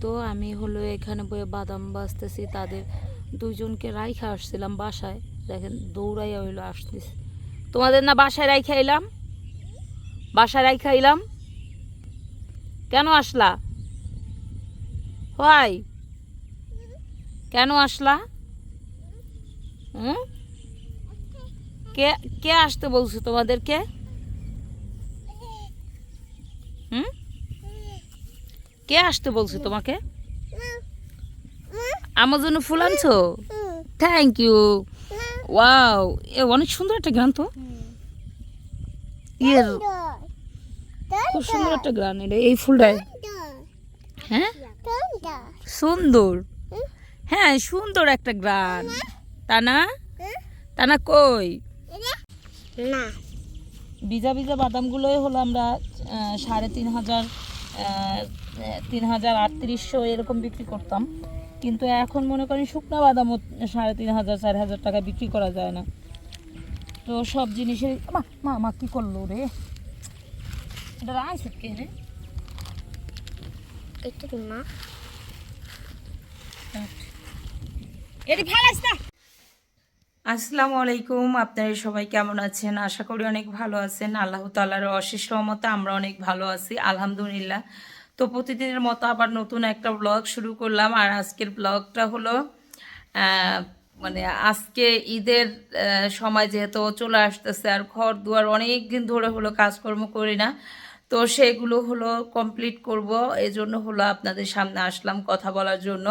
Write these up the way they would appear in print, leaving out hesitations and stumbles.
তো আমি হলো এখানে বয়ে বাদাম বাজতেছি, তাদের দুইজনকে রাইখা আসছিলাম বাসায়। দেখেন দৌড়াইয়া হইলো আসতেছি। তোমাদের না বাসায় রাইখা এলাম, বাসায় রাইখা এলাম। কেন আসলা? হয় কেন আসলা? হুম, কে কে আসতে বলছে তোমাদেরকে? হুম, কে আসতে বলছে তোমাকে? আমার জন্য ফুল আনছো? Thank you. ওয়াও, এ অনেক সুন্দর একটা গান তো। ইয়ের খুব সুন্দর একটা গান এটা, এই ফুলটায়। হ্যাঁ সুন্দর, হ্যাঁ সুন্দর একটা গান। তানা, তানা কই? না ভিজা ভিজা বাদামগুলোই হলো আমরা 3,500, 3,038 এরকম বিক্রি করতাম, কিন্তু এখন মনে করেন শুকনো বাদামও 3,500 4,000 টাকা বিক্রি করা যায় না। তো সব জিনিসের মা মা মা কি করলো রে? এটা রাইস কে রে? এটা না এটি ফেলাস না। আসসালামু আলাইকুম, আপনারা সবাই কেমন আছেন? আশা করি অনেক ভালো আছেন। আল্লাহ তাআলার অশেষ রহমতে আমরা অনেক ভালো আছি, আলহামদুলিল্লাহ। তো প্রতিদিনের মতো আবার নতুন একটা ব্লগ শুরু করলাম। আর আজকের ব্লগটা হলো আহ, মানে আজকে ঈদের সময় যেহেতু চলে আসতেছে, আর ঘর দুয়ার অনেক দিন ধরে হলো কাজকর্ম করি না, তো সেগুলো হলো কমপ্লিট করব। এজন্য হলো আপনাদের সামনে আসলাম কথা বলার জন্য।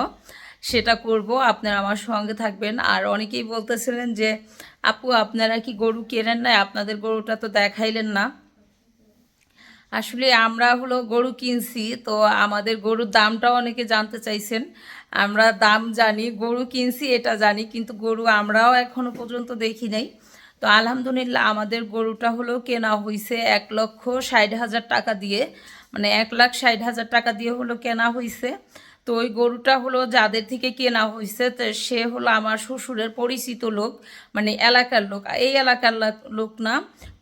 সেটা করব, আপনারা আমার সঙ্গে থাকবেন। আর অনেকেই বলতেছিলেন যে আপু আপনারা কি গরু কেনেন না, আপনাদের গরুটা তো দেখাইলেন না। আসলে আমরা হলো গরু কিনছি, তো আমাদের গরুর দামটাও অনেকে জানতে চাইছেন। আমরা দাম জানি, গরু কিনছি এটা জানি, কিন্তু গরু আমরাও এখনো পর্যন্ত দেখি নাই। তো আলহামদুলিল্লাহ আমাদের গরুটা হলো কেনা হয়েছে 1,60,000 টাকা দিয়ে, মানে 1,60,000 টাকা দিয়ে হলো কেনা হয়েছে। তো ওই গরুটা হলো যাদের থেকে কেনা হয়েছে, তো সে হলো আমার শ্বশুরের পরিচিত লোক, মানে এলাকার লোক। এই এলাকার লোক না,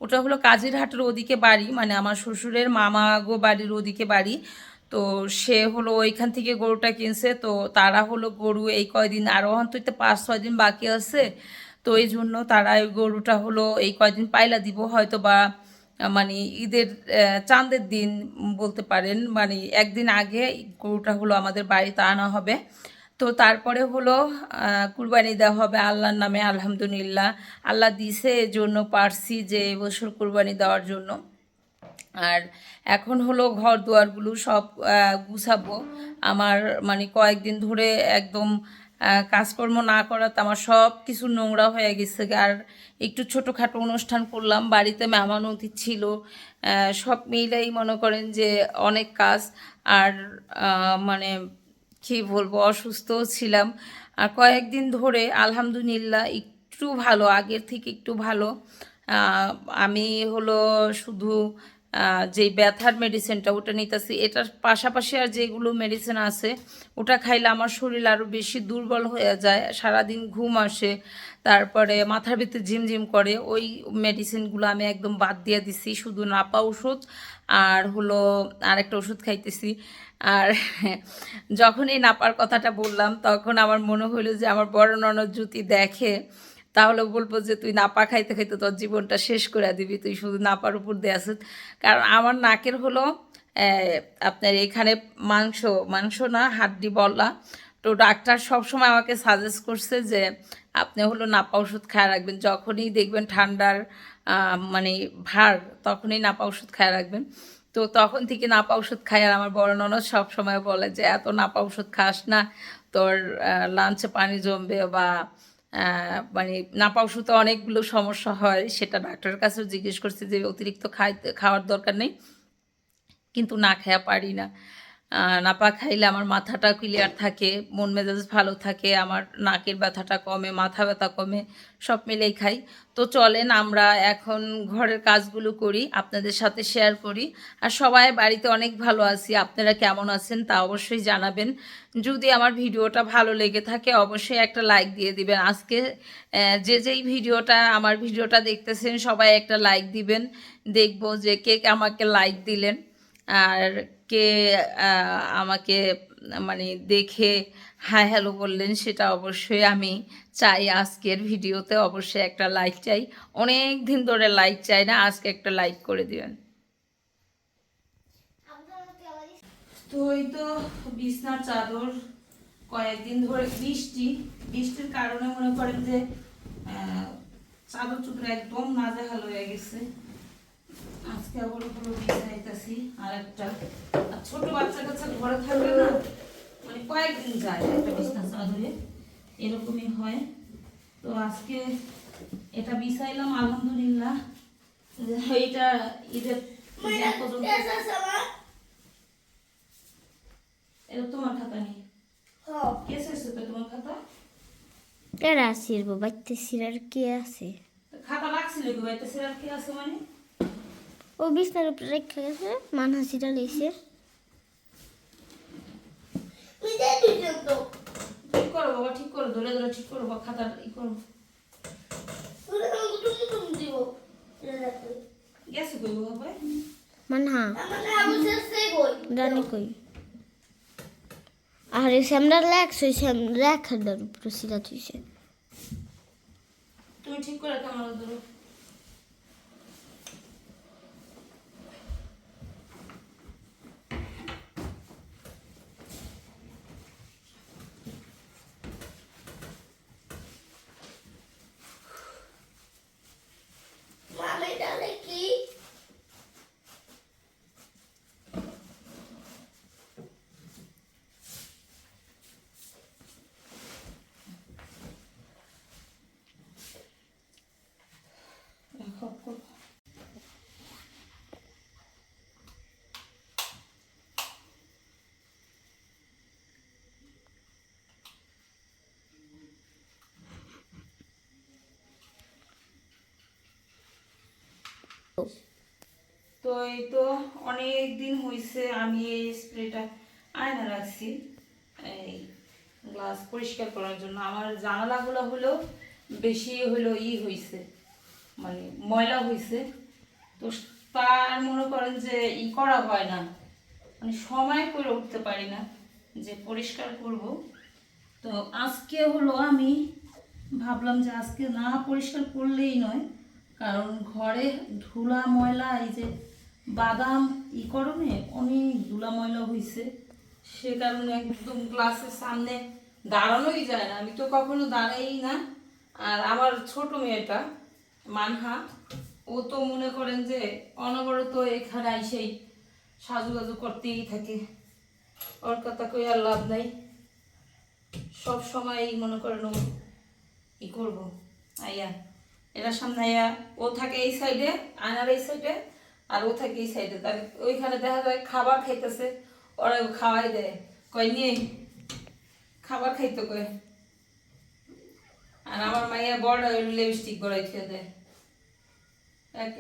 ওটা হলো কাজিরহাটের ওদিকে বাড়ি, মানে আমার শ্বশুরের মামা গো বাড়ির ওদিকে বাড়ি। তো সে হলো ওইখান থেকে গরুটা কিনছে। তো তারা হলো গরু এই কয়দিন, আরও অন্তত 5-6 দিন বাকি আছে, তো এই জন্য তারা ওই গরুটা হলো এই কয়দিন পাইলা দিব হয়তো বা, মানে ঈদের চাঁদের দিন বলতে পারেন, মানে একদিন আগে গরুটা হলো আমাদের বাড়িতে আনা হবে। তো তারপরে হলো কুরবানি দেওয়া হবে আল্লাহর নামে। আলহামদুলিল্লাহ আল্লাহ দিছে, এই জন্য পারছি যে এবছর কুরবানি দেওয়ার জন্য। আর এখন হলো ঘর দুয়ারগুলো সব গুছাবো। আমার মানে কয়েকদিন ধরে একদম কাজকর্ম না করাতে আমার সব কিছু নোংরা হয়ে গেছে। আর একটু ছোটোখাটো অনুষ্ঠান করলাম, বাড়িতে মেহমান অতিথি ছিল, সব মিলেই মনে করেন যে অনেক কাজ। আর মানে কি বলবো, অসুস্থও ছিলাম। আর কয়েকদিন ধরে আলহামদুলিল্লাহ একটু ভালো, আগের থেকে একটু ভালো। আহ, আমি হলো শুধু যেই ব্যথার মেডিসিনটা ওটা নিতেছি, এটার পাশাপাশি আর যেগুলো মেডিসিন আছে ওটা খাইলে আমার শরীর আরও বেশি দুর্বল হয়ে যায়, সারাদিন ঘুম আসে, তারপরে মাথার ভিতরে ঝিমঝিম করে। ওই মেডিসিনগুলো আমি একদম বাদ দিয়ে দিছি, শুধু নাপা ওষুধ আর হলো আরেকটা ওষুধ খাইতেছি। আর যখন এই নাপার কথাটা বললাম, তখন আমার মনে হলো যে আমার বড় ননদ যদি দেখে তাহলে বলবো যে তুই নাপা খাইতে খাইতে তোর জীবনটা শেষ করে দিবি, তুই শুধু নাপার উপর দিয়ে আসিস। কারণ আমার নাকের হলো আপনার এখানে মাংস, মাংস না হাড্ডি বলা। তো ডাক্তার সবসময় আমাকে সাজেস্ট করছে যে আপনি হলো নাপা ওষুধ খায় রাখবেন, যখনই দেখবেন ঠান্ডার মানে ভার, তখনই নাপা ওষুধ খায় রাখবেন। তো তখন থেকে নাপা ওষুধ খাই। আর আমার বড় ননদ সব সময় বলে যে এত নাপা ওষুধ খাস না, তোর লাঞ্চে পানি জমবে বা মানে নাপা ওষুধে অনেকগুলো সমস্যা হয়। সেটা ডাক্তারের কাছেও জিজ্ঞেস করছে যে অতিরিক্ত খাওয়ার দরকার নেই, কিন্তু না খেয়া পারি না। নাপা খাইলে আমার মাথাটা ক্লিয়ার থাকে, মন মেজাজ ভালো থাকে, আমার নাকের ব্যথাটা কমে, মাথা ব্যথা কমে, সব মিলেই খাই। তো চলেন আমরা এখন ঘরের কাজগুলো করি, আপনাদের সাথে শেয়ার করি। আর সবাই বাড়িতে অনেক ভালো আছি, আপনারা কেমন আছেন তা অবশ্যই জানাবেন। যদি আমার ভিডিওটা ভালো লেগে থাকে অবশ্যই একটা লাইক দিয়ে দিবেন। আজকে যেই ভিডিওটা আমার ভিডিওটা দেখতেছেন সবাই একটা লাইক দিবেন, দেখবো যে কে আমাকে লাইক দিলেন আর কে আমাকে মানে দেখে হাই হ্যালো বললেন, সেটা অবশ্যই আমি চাই। আজকের ভিডিওতে অবশ্যই একটা লাইক চাই, অনেক দিন ধরে লাইক চাই না, আজকে একটা লাইক করে দিবেন। তো এই তো বিছনার চাদর, কয়েকদিন ধরে বৃষ্টির কারণে মনে করেন যে চাদর চুদর একদম নাজেহাল হয়ে গেছে। আজকে আবার ওগুলো বিছাইতেছি আর একটা। আর ছোট বাচ্চা কাচ্চা ঘরে থাকলে না মানে কয়েকদিন যায় একটা বিছনা চাদরে, এরকমই হয়। তো আজকে এটা বিছাইলাম আলহামদুলিল্লাহ। এইটা ঈদের পর্যন্ত। এটা তোমার খাতা নেই? কে শেষে তো তোমার খাতা? এরা আসিরবো বাইতেছির আর কি আছে? খাতা রাখছিল কি বাইতে, সেটার কি আছে মানে? ও বিছনার উপরে রেখে গেছে, মানহাসিটা লইছে। ঠিক করো বাবা, ঠিক করো, ধরে ধরে ঠিক করো বাবা, খাতা ই করো। গেছে কই বাবা? মানহা জানি কই। আর এই শ্যামরা লেখ সই রেখার উপরে সিরা তুইছে। তুমি ঠিক করে ক্যামেরা ধরো। তো এই তো অনেক দিন হয়েছে আমি এই স্প্রেটা আয়না রাখছি এই গ্লাস পরিষ্কার করার জন্য। আমার জানালাগুলো হলো বেশি হলো হয়েছে, মানে ময়লা হয়েছে। তো তার মনে করেন যে করা হয় না, মানে সময় করে উঠতে পারি না যে পরিষ্কার করব। তো আজকে হলো আমি ভাবলাম যে আজকে না পরিষ্কার করলেই নয়, কারণ ঘরে ধুলা ময়লা, এই যে বাদাম করণে অনেক ধুলা ময়লা হয়েছে, সে কারণে একদম গ্লাসের সামনে দাঁড়ানোই যায় না, আমি তো কখনো দাঁড়াই না। আর আমার ছোট মেয়েটা মানহা, ও তো মনে করেন যে অনবরত এখানে এসেই সাজুগাজু করতেই থাকে, ওর কথা কই আর লাভ নাই। সব সময় মনে করেন ও করবো আইয়া এটার সামনে আইয়া, ও থাকে এই সাইডে, আয়নার এই সাইডে, আর ও থাকে এই সাইডে। তার ওইখানে দেখা যায় খাবার খাইতেছে, ওরা খাওয়াই দেয়, কয় নিয়ে খাবার খাইতে কয়। আর আমার মাইয়া বড় লিপস্টিক গড়াই খেয়ে দেয়।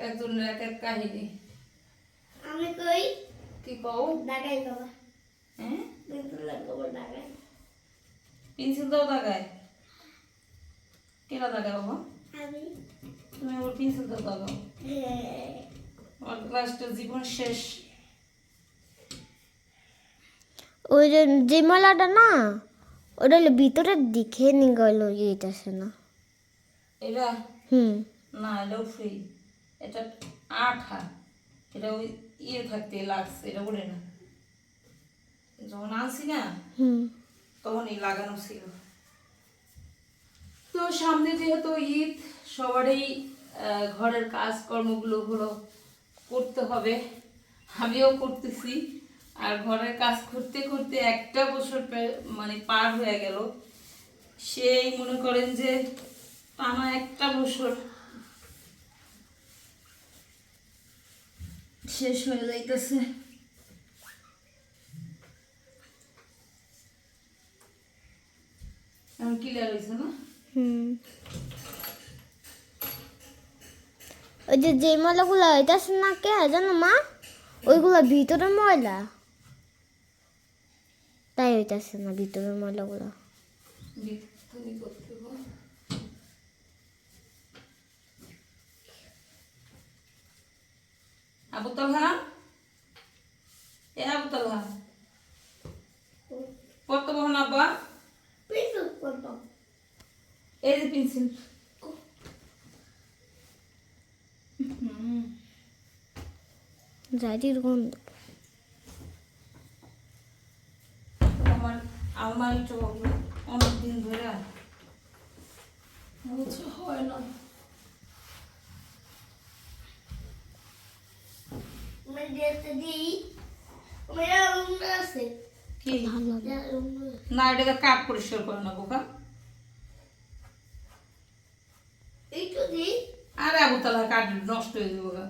একজনের এক এক কাহিনী। আমি কই কি কও? দাগাই বাবা। হ্যাঁ, পেন্সিল লাগবে দাগাই। পেন্সিল দাও দাগায়? কেনা দাগায় বাবা? আমি তুমি ওর পেন্সিল দাও দাগাও। আমার ক্লাসটা জীবন শেষ। ওই যে মালাটা না, ওটা হলো ভিতরের দিকে নিয়ে গেল, এইটাছে না। এটা না, এটাও ফ্রি, এটা আঠা, এটা ওই থাকতে লাগছে, এটা বলে না। যখন আনছি না তখন লাগানো ছিল। তো সামনে যেহেতু ঈদ, সবারই ঘরের কাজকর্মগুলো হলো করতে হবে, আমিও করতেছি। আর ঘরের কাজ করতে করতে একটা বছর মানে পার হয়ে গেল, সেই মনে করেন যে টানা একটা বছর শেষ হয়ে যাইতেছে। এখন ক্লিয়ার হয়েছে না? ওই যে ময়লাগুলো হইতাছে না, কে জানো মা, ওইগুলা ভিতরে ময়লা, তাই হইতাছে না ভিতরের ময়লাগুলো। আবু তালহা, এ আবু তালহা, কত বহন আব্বা? এই যে পেন্সিল। জারির গন্ধ। আমার আমার তো অনেকদিন ধরে হয় না। কি না, এটাকে কাঠ পরিষ্কার করে না বোকা। আরে আবু তালা কাঠ নষ্ট হয়ে যাবো গা।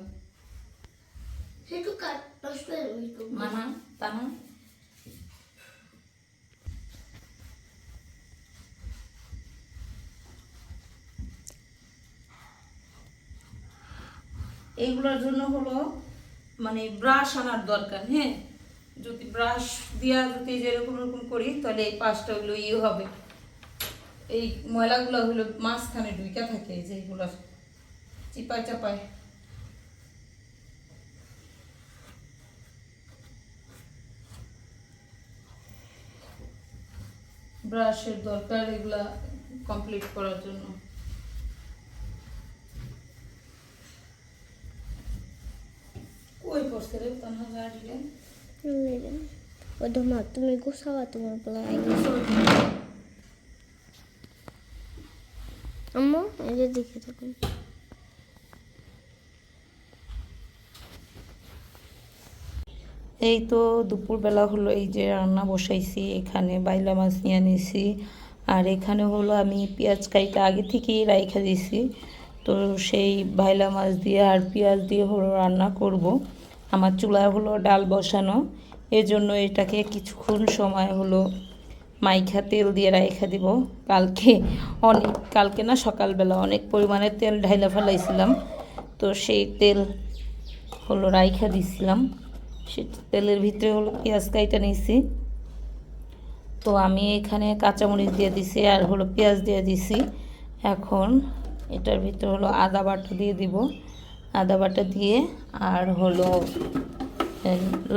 মানা তা না। এইগুলোর জন্য হলো মানে ব্রাশ আনার দরকার। হ্যাঁ, যদি ব্রাশ দিয়া যদি যেরকম এরকম করি তাহলে এই পাশটা হলো হবে, এই ময়লাগুলো হলো মাঝখানে ঢুইকা থাকে যেগুলো চিপায় চাপায়। ব্রাশের দরকার এগুলা কমপ্লিট করার জন্য। কই পড়ছে রে তানহা গাড়িরে? ওদের মা তুমি গোসাবা তোমার বলা আম্মু এই যে দেখে থাকুন। এই তো দুপুরবেলা হলো, এই যে রান্না বসাইছি, এখানে বাইলা মাছ নিয়ে নিয়েছি। আর এখানে হলো আমি পেঁয়াজ কাইটা আগে থেকেই রাইখা দিয়েছি। তো সেই বাইলা মাছ দিয়ে আর পেঁয়াজ দিয়ে হলো রান্না করব। আমার চুলায় হলো ডাল বসানো, এজন্য এটাকে কিছুক্ষণ সময় হলো মাইখা তেল দিয়ে রাইখা দিব। কালকে না সকালবেলা অনেক পরিমাণে তেল ঢাইলা ফেলাইছিলাম, তো সেই তেল হলো রাইখা দিছিলাম। সে তেলের ভিতরে হলো পেঁয়াজ কাইটা নিয়েছি। তো আমি এখানে কাঁচামরিচ দিয়ে দিছি আর হলো পেঁয়াজ দিয়ে দিছি। এখন এটার ভিতরে হলো আদা বাটা দিয়ে দিব। আদা বাটা দিয়ে আর হলো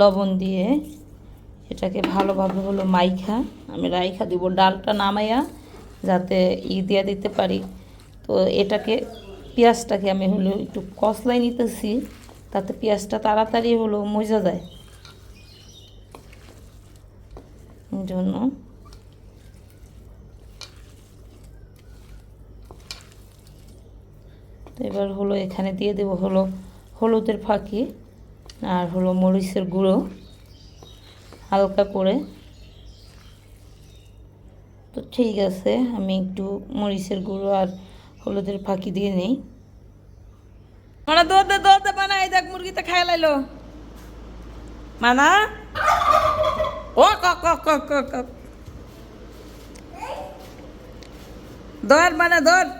লবণ দিয়ে এটাকে ভালোভাবে হলো মাইখা আমি রাইখা দিব, ডালটা নামাইয়া যাতে দিয়ে দিতে পারি। তো এটাকে পেঁয়াজটাকে আমি হলো একটু কষলাই নিতেছি, তাতে পেঁয়াজটা তাড়াতাড়ি হলো মজা যায় জন্য। তো এবার হলো এখানে দিয়ে দেব হলো হলুদের ফাঁকি আর হলো মরিচের গুঁড়ো হালকা করে। তো ঠিক আছে, আমি একটু মরিচের গুঁড়ো আর হলুদের ফাঁকি দিয়ে নিই। মানা দৌড়তে দৌড়তে বানাই দেখ, মুরগিতে খাই লাইলো মানা। ও কক কক কক কক কক দৌড় মানা দৌড়।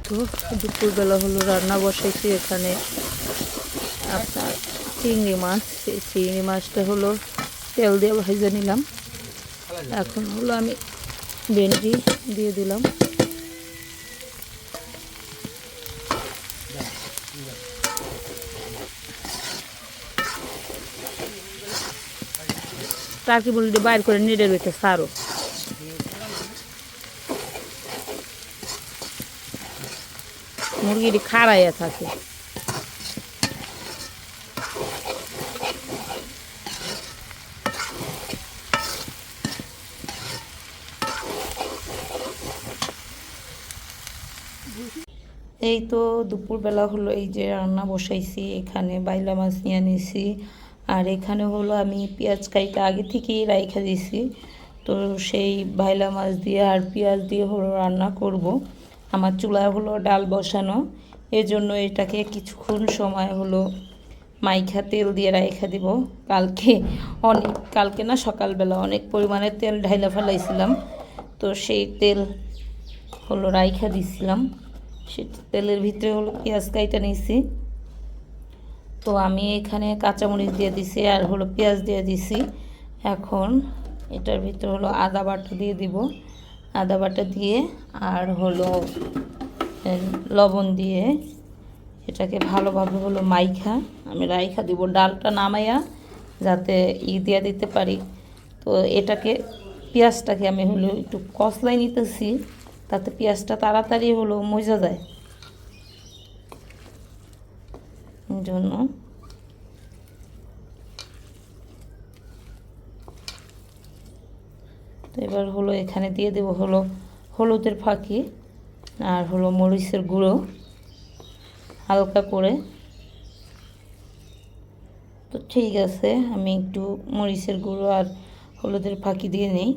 তো দুপুরবেলা হলো রান্না বসাইছি এখানে আপনার চিংড়ি মাছ। সেই চিংড়ি মাছটা হলো তেল দিয়ে ভেজে নিলাম। এখন হলো আমি ভেন্ডি দিয়ে দিলাম। টাকি বলি বাইর করে নেড়ে রেখে সারো। মুরগিটি খাড়াইয়া থাকে। এই তো দুপুরবেলা হলো, এই যে রান্না বসাইছি, এখানে বাইলা মাছ নিয়ে নিয়েছি। আর এখানে হলো আমি পেঁয়াজ কাইটা আগে থেকেই রাইখা দিয়েছি। তো সেই বাইলা মাছ দিয়ে আর পেঁয়াজ দিয়ে হলো রান্না করব। আমার চুলায় হলো ডাল বসানো, এজন্য এটাকে কিছুক্ষণ সময় হলো মাইখা তেল দিয়ে রাইখা দিব। কালকে না সকালবেলা অনেক পরিমাণে তেল ঢাইলা ফেলাইছিলাম, তো সেই তেল হলো রাইখা দিছিলাম। সে তেলের ভিতরে হলো পেঁয়াজ কাইটা নিয়েছি। তো আমি এখানে কাঁচামরিচ দিয়ে দিছি আর হলো পেঁয়াজ দিয়ে দিছি। এখন এটার ভিতরে হলো আদা বাটা দিয়ে দিব। আদা বাটা দিয়ে আর হলো লবণ দিয়ে এটাকে ভালোভাবে হলো মাইখা আমি রাইখা দিব, ডালটা নামাইয়া যাতে দিয়া দিতে পারি। তো এটাকে পেঁয়াজটাকে আমি হলো একটু কষলাই নিতেছি, তাতে পেঁয়াজটা তাড়াতাড়ি হলো মজা যায় জন্য। তো এবার হলো এখানে দিয়ে দেবো হলো হলুদের ফাঁকি আর হলো মরিচের গুঁড়ো হালকা করে। তো ঠিক আছে, আমি একটু মরিচের গুঁড়ো আর হলুদের ফাঁকি দিয়ে নিই।